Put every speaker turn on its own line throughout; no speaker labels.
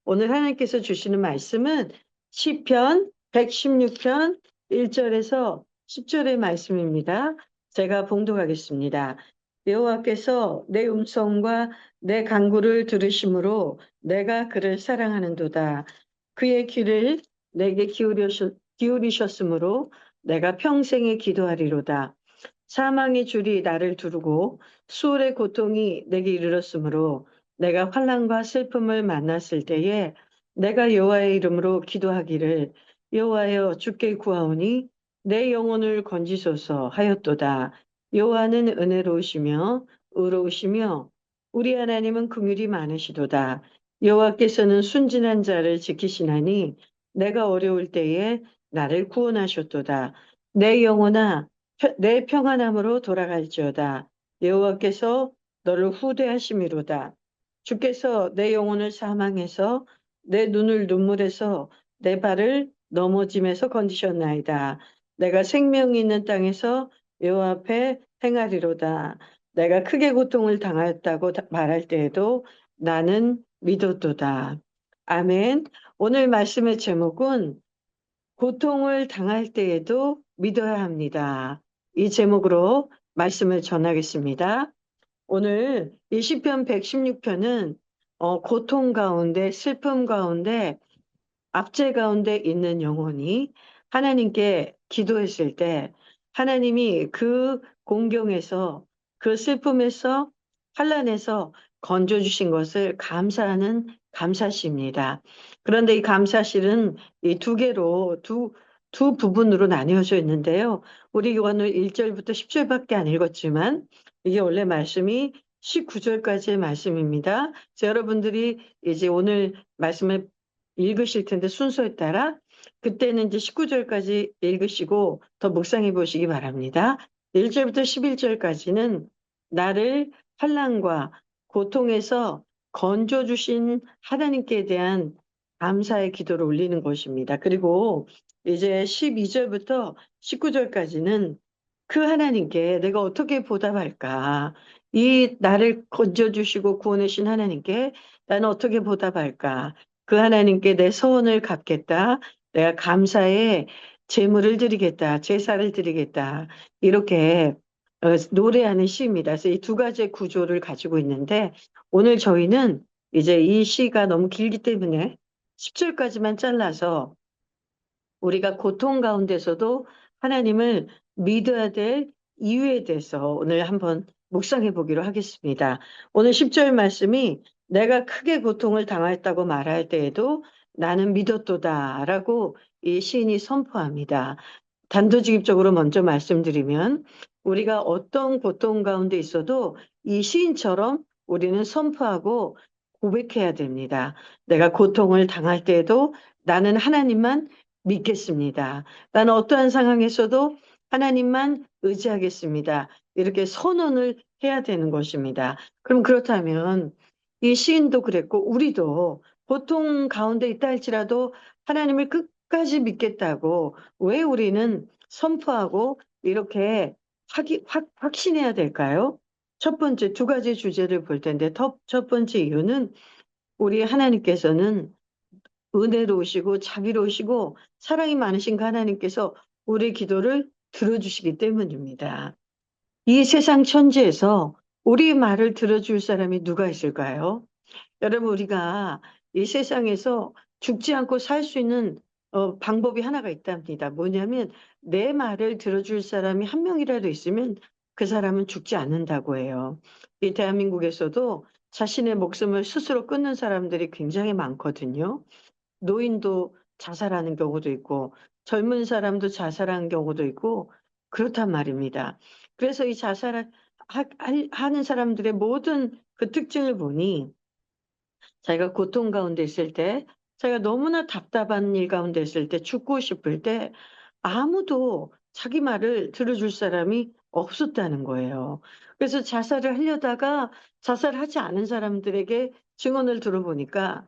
오늘 하나님께서 주시는 말씀은 시편 116편 1절에서 10절의 말씀입니다. 제가 봉독하겠습니다. 여호와께서 내 음성과 내 간구를 들으심으로 내가 그를 사랑하는도다. 그의 귀를 내게 기울이셨으므로 내가 평생에 기도하리로다. 사망의 줄이 나를 두르고 수월의 고통이 내게 이르렀으므로 내가 환난과 슬픔을 만났을 때에 내가 여호와의 이름으로 기도하기를 여호와여 주께 구하오니 내 영혼을 건지소서 하였도다. 여호와는 은혜로우시며 의로우시며 우리 하나님은 긍휼이 많으시도다. 여호와께서는 순진한 자를 지키시나니 내가 어려울 때에 나를 구원하셨도다. 내 영혼아 내 평안함으로 돌아갈지어다. 여호와께서 너를 후대하심이로다. 주께서 내 영혼을 사망해서 내 눈을 눈물에서 내 발을 넘어짐에서 건지셨나이다. 내가 생명이 있는 땅에서 여호와 앞에 행하리로다. 내가 크게 고통을 당하였다고 말할 때에도 나는 믿었도다. 아멘. 오늘 말씀의 제목은 고통을 당할 때에도 믿어야 합니다. 이 제목으로 말씀을 전하겠습니다. 오늘 이 시편 116편은 고통 가운데 슬픔 가운데 압제 가운데 있는 영혼이 하나님께 기도했을 때 하나님이 그 공경에서 그 슬픔에서 환난에서 건져주신 것을 감사하는 감사시입니다. 그런데 이 감사실은 이 두 개로 두 부분으로 나뉘어져 있는데요. 우리 오늘 1절부터 10절밖에 안 읽었지만 이게 원래 말씀이 19절까지의 말씀입니다. 그래서 여러분들이 이제 오늘 말씀을 읽으실 텐데 순서에 따라 그때는 이제 19절까지 읽으시고 더 묵상해 보시기 바랍니다. 1절부터 11절까지는 나를 환난과 고통에서 건져 주신 하나님께 대한 감사의 기도를 올리는 것입니다. 그리고 이제 12절부터 19절까지는 그 하나님께 내가 어떻게 보답할까? 이 나를 건져 주시고 구원해 주신 하나님께 나는 어떻게 보답할까? 그 하나님께 내 소원을 갚겠다. 내가 감사의 제물을 드리겠다. 제사를 드리겠다. 이렇게 노래하는 시입니다. 그래서 이 두 가지의 구조를 가지고 있는데 오늘 저희는 이제 이 시가 너무 길기 때문에 10절까지만 잘라서 우리가 고통 가운데서도 하나님을 믿어야 될 이유에 대해서 오늘 한번 묵상해 보기로 하겠습니다. 오늘 10절 말씀이 내가 크게 고통을 당하였다고 말할 때에도 나는 믿었도다라고 이 시인이 선포합니다. 단도직입적으로 먼저 말씀드리면 우리가 어떤 고통 가운데 있어도 이 시인처럼 우리는 선포하고 고백해야 됩니다. 내가 고통을 당할 때에도 나는 하나님만 믿겠습니다. 나는 어떠한 상황에서도 하나님만 의지하겠습니다. 이렇게 선언을 해야 되는 것입니다. 그럼 그렇다면 이 시인도 그랬고 우리도 고통 가운데 있다 할지라도 하나님을 끝까지 믿겠다고 왜 우리는 선포하고 이렇게 확신해야 될까요? 첫 번째 두 가지 주제를 볼 텐데 첫 번째 이유는 우리 하나님께서는 은혜로우시고 자비로우시고 사랑이 많으신 그 하나님께서 우리 기도를 들어주시기 때문입니다. 이 세상 천지에서 우리 말을 들어줄 사람이 누가 있을까요? 여러분 우리가 이 세상에서 죽지 않고 살 수 있는 방법이 하나가 있답니다. 뭐냐면 내 말을 들어줄 사람이 한 명이라도 있으면 그 사람은 죽지 않는다고 해요. 이 대한민국에서도 자신의 목숨을 스스로 끊는 사람들이 굉장히 많거든요. 노인도 자살하는 경우도 있고 젊은 사람도 자살하는 경우도 있고 그렇단 말입니다. 그래서 이 하는 사람들의 모든 그 특징을 보니 자기가 고통 가운데 있을 때, 자기가 너무나 답답한 일 가운데 있을 때, 죽고 싶을 때 아무도 자기 말을 들어줄 사람이 없었다는 거예요. 그래서 자살을 하려다가 자살하지 않은 사람들에게 증언을 들어보니까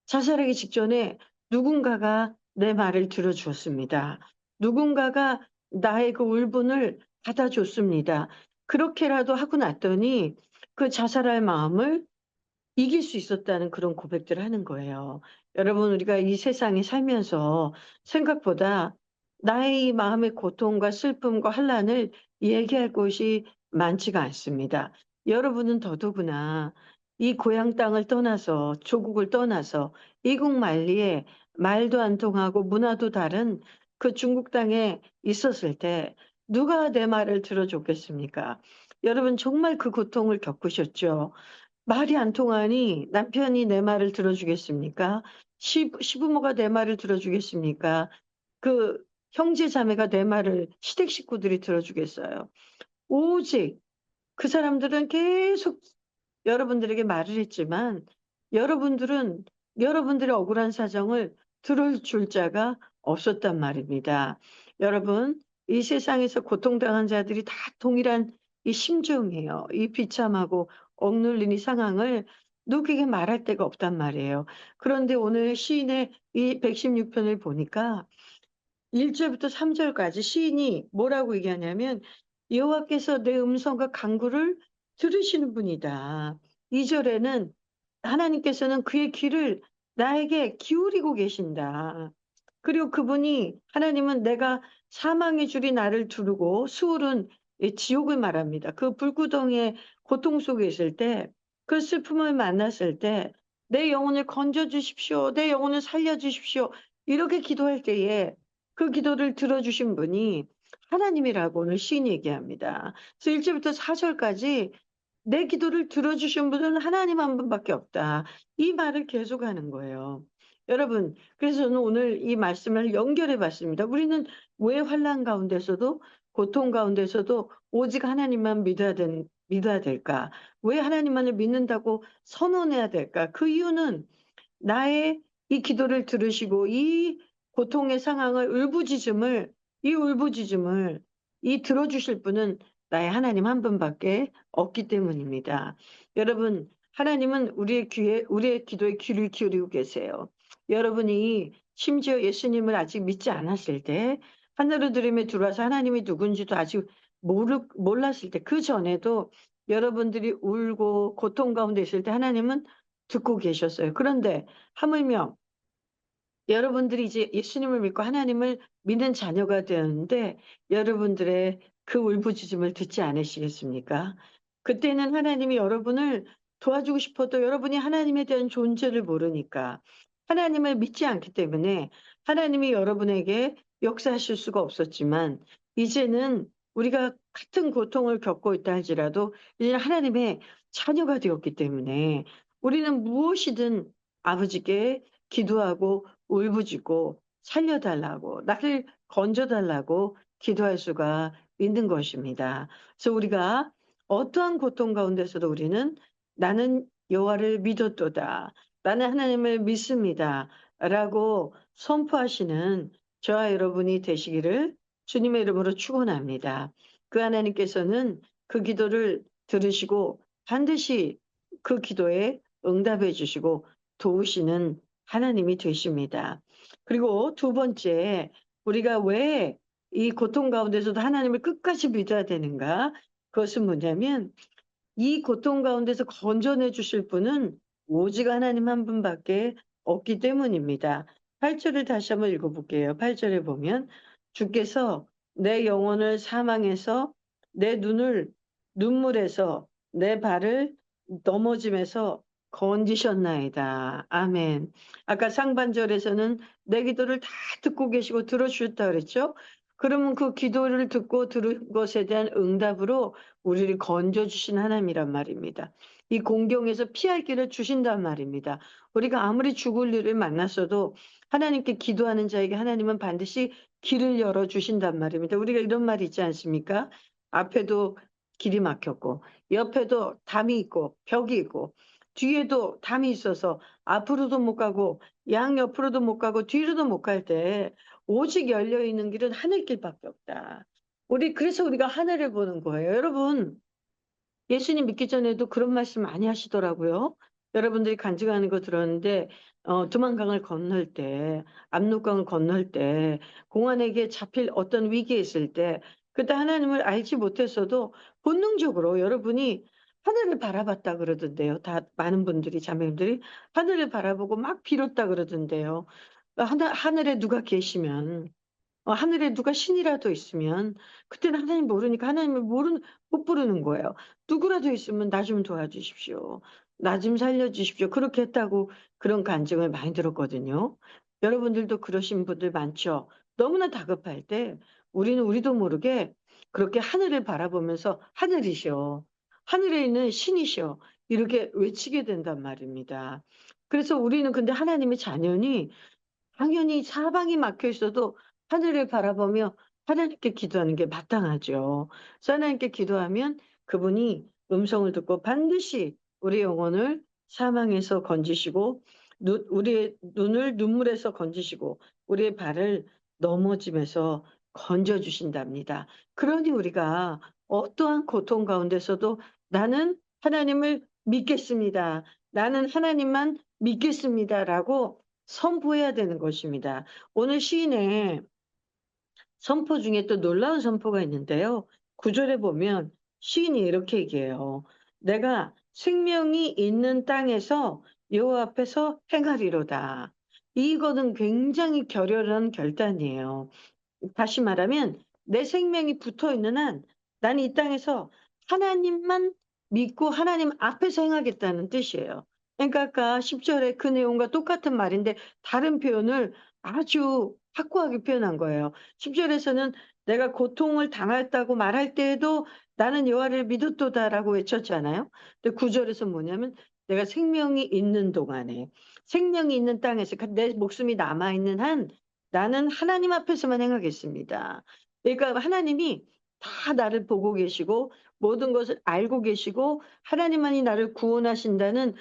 자살하기 직전에 누군가가 내 말을 들어주었습니다. 누군가가 나의 그 울분을 받아줬습니다. 그렇게라도 하고 났더니 그 자살할 마음을 이길 수 있었다는 그런 고백들을 하는 거예요. 여러분 우리가 이 세상에 살면서 생각보다 나의 이 마음의 고통과 슬픔과 환난을 얘기할 곳이 많지가 않습니다. 여러분은 더더구나 이 고향 땅을 떠나서 조국을 떠나서 이국 만리에 말도 안 통하고 문화도 다른 그 중국 땅에 있었을 때 누가 내 말을 들어 줬겠습니까? 여러분 정말 그 고통을 겪으셨죠. 말이 안 통하니 남편이 내 말을 들어 주겠습니까? 시부모가 내 말을 들어 주겠습니까? 그 형제 자매가 내 말을 시댁 식구들이 들어 주겠어요. 오직 그 사람들은 계속 여러분들에게 말을 했지만 여러분들은 여러분들의 억울한 사정을 들어 줄 자가 없었단 말입니다. 여러분 이 세상에서 고통당한 자들이 다 동일한 이 심정이에요. 이 비참하고 억눌린 이 상황을 누구에게 말할 데가 없단 말이에요. 그런데 오늘 시인의 이 116 편을 보니까 1 절부터 3 절까지 시인이 뭐라고 얘기하냐면 "여호와께서 내 음성과 간구를 들으시는 분이다." 2 절에는 "하나님께서는 그의 귀를 나에게 기울이고 계신다." 그리고 그분이 하나님은 "내가 사망의 줄이 나를 두르고 수울은 이 지옥을 말합니다." 그 불구덩이의 고통 속에 있을 때 그 슬픔을 만났을 때 "내 영혼을 건져 주십시오. 내 영혼을 살려 주십시오." 이렇게 기도할 때에 그 기도를 들어 주신 분이 하나님이라고 오늘 시인이 얘기합니다. 그래서 1 절부터 4 절까지 "내 기도를 들어 주신 분은 하나님 한 분밖에 없다." 이 말을 계속하는 거예요. 여러분 그래서 저는 오늘 이 말씀을 연결해 봤습니다. 우리는 왜 환난 가운데서도 고통 가운데서도 오직 하나님만 믿어야 될까? 왜 하나님만을 믿는다고 선언해야 될까? 그 이유는 나의 이 기도를 들으시고 이 고통의 상황을 울부짖음을 이 들어 주실 분은 나의 하나님 한 분밖에 없기 때문입니다. 여러분 하나님은 우리의 기도에 귀를 기울이고 계세요. 여러분이 심지어 예수님을 아직 믿지 않았을 때 하늘의 들어와서 하나님이 누군지도 아직 몰랐을 때 그전에도 여러분들이 울고 고통 가운데 있을 때 하나님은 듣고 계셨어요. 그런데 하물며 여러분들이 이제 예수님을 믿고 하나님을 믿는 자녀가 되었는데 여러분들의 그 울부짖음을 듣지 않으시겠습니까? 그때는 하나님이 여러분을 도와주고 싶어도 여러분이 하나님에 대한 존재를 모르니까 하나님을 믿지 않기 때문에 하나님이 여러분에게 역사하실 수가 없었지만 이제는 우리가 같은 고통을 겪고 있다 할지라도 이제는 하나님의 자녀가 되었기 때문에 우리는 무엇이든 아버지께 기도하고 울부짖고 살려 달라고 나를 건져 달라고 기도할 수가 있는 것입니다. 그래서 우리가 어떠한 고통 가운데서도 우리는 '나는 여호와를 믿었도다. 나는 하나님을 믿습니다.'라고 선포하시는 저와 여러분이 되시기를 주님의 이름으로 축원합니다. 그 하나님께서는 그 기도를 들으시고 반드시 그 기도에 응답해 주시고 도우시는 하나님이 되십니다. 그리고 두 번째 우리가 왜 이 고통 가운데서도 하나님을 끝까지 믿어야 되는가? 그것은 뭐냐면 이 고통 가운데서 건져내 주실 분은 오직 하나님 한 분밖에 없기 때문입니다. 8 절을 다시 한번 읽어 볼게요. 8 절에 보면 주께서 내 영혼을 사망에서 내 눈을 눈물에서 내 발을 넘어짐에서 건지셨나이다. 아멘. 아까 상반절에서는 내 기도를 다 듣고 계시고 들어 주셨다 그랬죠? 그러면 그 기도를 듣고 들은 것에 대한 응답으로 우리를 건져 주신 하나님이란 말입니다. 이 공경에서 피할 길을 주신단 말입니다. 우리가 아무리 죽을 일을 만났어도 하나님께 기도하는 자에게 하나님은 반드시 길을 열어 주신단 말입니다. 우리가 이런 말이 있지 않습니까? 앞에도 길이 막혔고 옆에도 담이 있고 벽이 있고 뒤에도 담이 있어서 앞으로도 못 가고 양옆으로도 못 가고 뒤로도 못 갈 때 오직 열려 있는 길은 하늘길밖에 없다. 그래서 우리가 하늘을 보는 거예요. 여러분 예수님 믿기 전에도 그런 말씀 많이 하시더라고요. 여러분들이 간증하는 거 들었는데 두만강을 건널 때 압록강을 건널 때 공안에게 잡힐 어떤 위기에 있을 때 그때 하나님을 알지 못했어도 본능적으로 여러분이 하늘을 바라봤다 그러던데요. 다 많은 분들이 자매님들이 하늘을 바라보고 막 빌었다 그러던데요. 하늘에 누가 계시면 하늘에 누가 신이라도 있으면 그때는 하나님 모르니까 하나님을 모르는 못 부르는 거예요. "누구라도 있으면 나 좀 도와주십시오. 나 좀 살려 주십시오." 그렇게 했다고 그런 간증을 많이 들었거든요. 여러분들도 그러신 분들 많죠? 너무나 다급할 때 우리는 우리도 모르게 그렇게 하늘을 바라보면서 "하늘이시여. 하늘에 있는 신이시여." 이렇게 외치게 된단 말입니다. 그래서 우리는 근데 하나님의 자녀니 당연히 사방이 막혀 있어도 하늘을 바라보며 하나님께 기도하는 게 마땅하죠. 그래서 하나님께 기도하면 그분이 음성을 듣고 반드시 우리의 영혼을 사망에서 건지시고 우리의 눈을 눈물에서 건지시고 우리의 발을 넘어짐에서 건져 주신답니다. 그러니 우리가 어떠한 고통 가운데서도 '나는 하나님을 믿겠습니다. 나는 하나님만 믿겠습니다.'라고 선포해야 되는 것입니다. 오늘 시인의 선포 중에 또 놀라운 선포가 있는데요. 9 절에 보면 시인이 이렇게 얘기해요. "내가 생명이 있는 땅에서 여호와 앞에서 행하리로다." 이거는 굉장히 결연한 결단이에요. 다시 말하면 내 생명이 붙어 있는 한 나는 이 땅에서 하나님만 믿고 하나님 앞에서 행하겠다는 뜻이에요. 그러니까 아까 10 절에 그 내용과 똑같은 말인데 다른 표현을 아주 확고하게 표현한 거예요. 10 절에서는 "내가 고통을 당했다고 말할 때에도 나는 여호와를 믿었도다."라고 외쳤잖아요. 근데 9 절에서 뭐냐면 "내가 생명이 있는 동안에 생명이 있는 땅에서 그러니까 내 목숨이 남아 있는 한 나는 하나님 앞에서만 행하겠습니다." 그러니까 하나님이 다 나를 보고 계시고 모든 것을 알고 계시고 하나님만이 나를 구원하신다는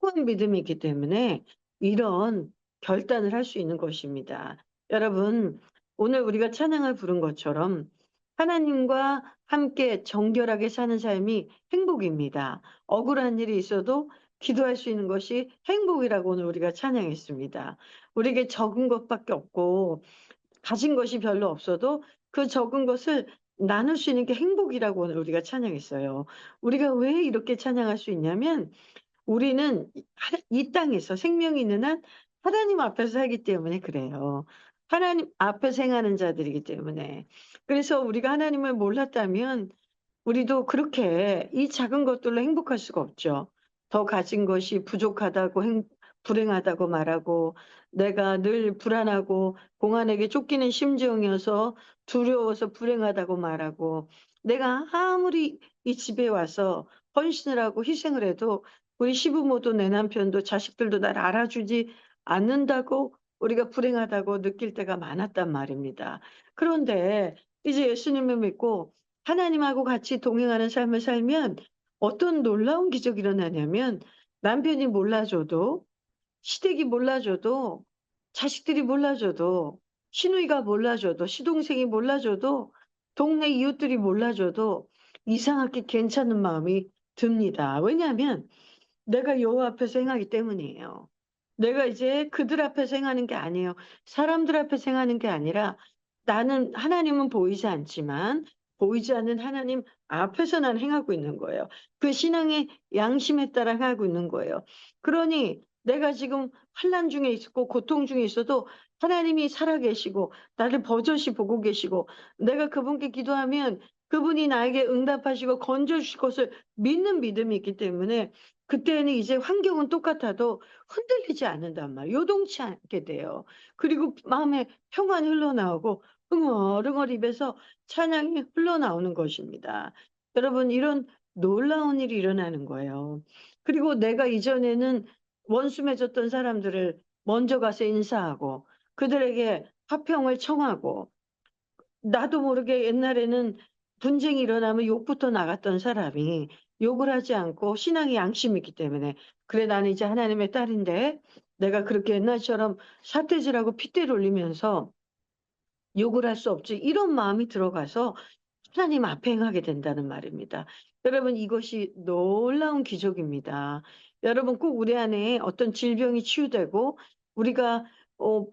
확고한 믿음이 있기 때문에 이런 결단을 할 수 있는 것입니다. 여러분, 오늘 우리가 찬양을 부른 것처럼 하나님과 함께 정결하게 사는 삶이 행복입니다. 억울한 일이 있어도 기도할 수 있는 것이 행복이라고 오늘 우리가 찬양했습니다. 우리에게 적은 것밖에 없고 가진 것이 별로 없어도 그 적은 것을 나눌 수 있는 게 행복이라고 오늘 우리가 찬양했어요. 우리가 왜 이렇게 찬양할 수 있냐면 우리는 이 땅에서 생명이 있는 한 하나님 앞에서 살기 때문에 그래요. 하나님 앞에서 행하는 자들이기 때문에. 그래서 우리가 하나님을 몰랐다면 우리도 그렇게 이 작은 것들로 행복할 수가 없죠. 더 가진 것이 부족하다고 불행하다고 말하고 내가 늘 불안하고 공안에게 쫓기는 심정이어서 두려워서 불행하다고 말하고 내가 아무리 이 집에 와서 헌신을 하고 희생을 해도 우리 시부모도 내 남편도 자식들도 날 알아주지 않는다고 우리가 불행하다고 느낄 때가 많았단 말입니다. 그런데 이제 예수님을 믿고 하나님하고 같이 동행하는 삶을 살면 어떤 놀라운 기적이 일어나냐면 남편이 몰라줘도 시댁이 몰라줘도 자식들이 몰라줘도 시누이가 몰라줘도 시동생이 몰라줘도 동네 이웃들이 몰라줘도 이상하게 괜찮은 마음이 듭니다. 왜냐하면 내가 여호와 앞에서 행하기 때문이에요. 내가 이제 그들 앞에서 행하는 게 아니에요. 사람들 앞에서 행하는 게 아니라 나는 하나님은 보이지 않지만 보이지 않는 하나님 앞에서 난 행하고 있는 거예요. 그 신앙의 양심에 따라 행하고 있는 거예요. 그러니 내가 지금 환난 중에 있고 고통 중에 있어도 하나님이 살아 계시고 나를 버젓이 보고 계시고 내가 그분께 기도하면 그분이 나에게 응답하시고 건져 주실 것을 믿는 믿음이 있기 때문에 그때는 이제 환경은 똑같아도 흔들리지 않는단 말이에요. 요동치 않게 돼요. 그리고 마음에 평안이 흘러나오고 흥얼흥얼 입에서 찬양이 흘러나오는 것입니다. 여러분 이런 놀라운 일이 일어나는 거예요. 그리고 내가 이전에는 원수 맺었던 사람들을 먼저 가서 인사하고 그들에게 화평을 청하고 나도 모르게 옛날에는 분쟁이 일어나면 욕부터 나갔던 사람이 욕을 하지 않고 신앙의 양심이 있기 때문에 '그래 나는 이제 하나님의 딸인데 내가 그렇게 옛날처럼 삿대질하고 핏대를 올리면서 욕을 할 수 없지.' 이런 마음이 들어가서 하나님 앞에 행하게 된다는 말입니다. 여러분 이것이 놀라운 기적입니다. 여러분 꼭 우리 안에 어떤 질병이 치유되고 우리가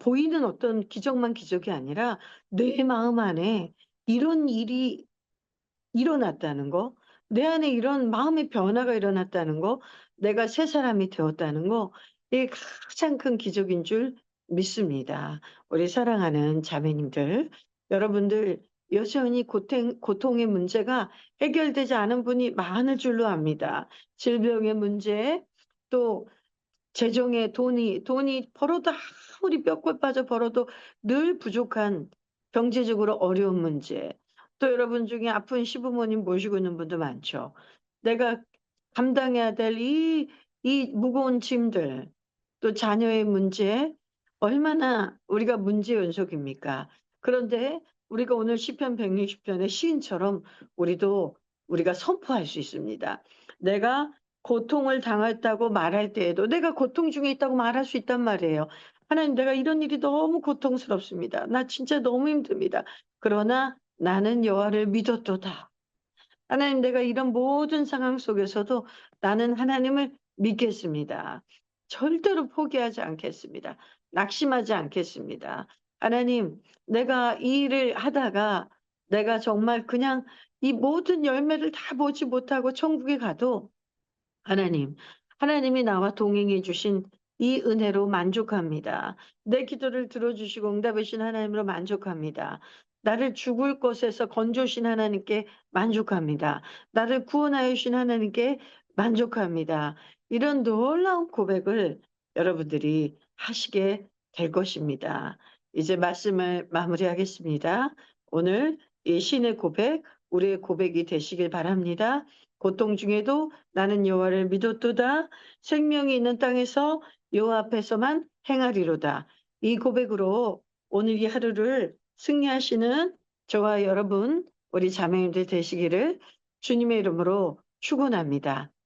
보이는 어떤 기적만 기적이 아니라 내 마음 안에 이런 일이 일어났다는 거, 내 안에 이런 마음의 변화가 일어났다는 거, 내가 새 사람이 되었다는 거, 이게 가장 큰 기적인 줄 믿습니다. 우리 사랑하는 자매님들, 여러분들 여전히 고통의 문제가 해결되지 않은 분이 많을 줄로 압니다. 질병의 문제, 또 재정에 돈이 벌어도 아무리 뼈골 빠져 벌어도 늘 부족한 경제적으로 어려운 문제. 또 여러분 중에 아픈 시부모님 모시고 있는 분도 많죠. 내가 감당해야 될 이 무거운 짐들, 또 자녀의 문제, 얼마나 우리가 문제 연속입니까? 그런데 우리가 오늘 시편 160 편의 시인처럼 우리가 선포할 수 있습니다. 내가 고통을 당했다고 말할 때에도 내가 고통 중에 있다고 말할 수 있단 말이에요. "하나님, 내가 이런 일이 너무 고통스럽습니다. 나 진짜 너무 힘듭니다. 그러나 나는 여호와를 믿었도다." 하나님, 내가 이런 모든 상황 속에서도 나는 하나님을 믿겠습니다. 절대로 포기하지 않겠습니다. 낙심하지 않겠습니다. 하나님, 내가 이 일을 하다가 내가 정말 그냥 이 모든 열매를 다 보지 못하고 천국에 가도 하나님, 하나님이 나와 동행해 주신 이 은혜로 만족합니다. 내 기도를 들어주시고 응답해 주신 하나님으로 만족합니다. 나를 죽을 것에서 건져 주신 하나님께 만족합니다. 나를 구원하여 주신 하나님께 만족합니다. 이런 놀라운 고백을 여러분들이 하시게 될 것입니다. 이제 말씀을 마무리하겠습니다. 오늘 이 신의 고백, 우리의 고백이 되시길 바랍니다. 고통 중에도 나는 여호와를 믿었도다. 생명이 있는 땅에서 여호와 앞에서만 행하리로다. 이 고백으로 오늘 이 하루를 승리하시는 저와 여러분, 우리 자매님들 되시기를 주님의 이름으로 축원합니다.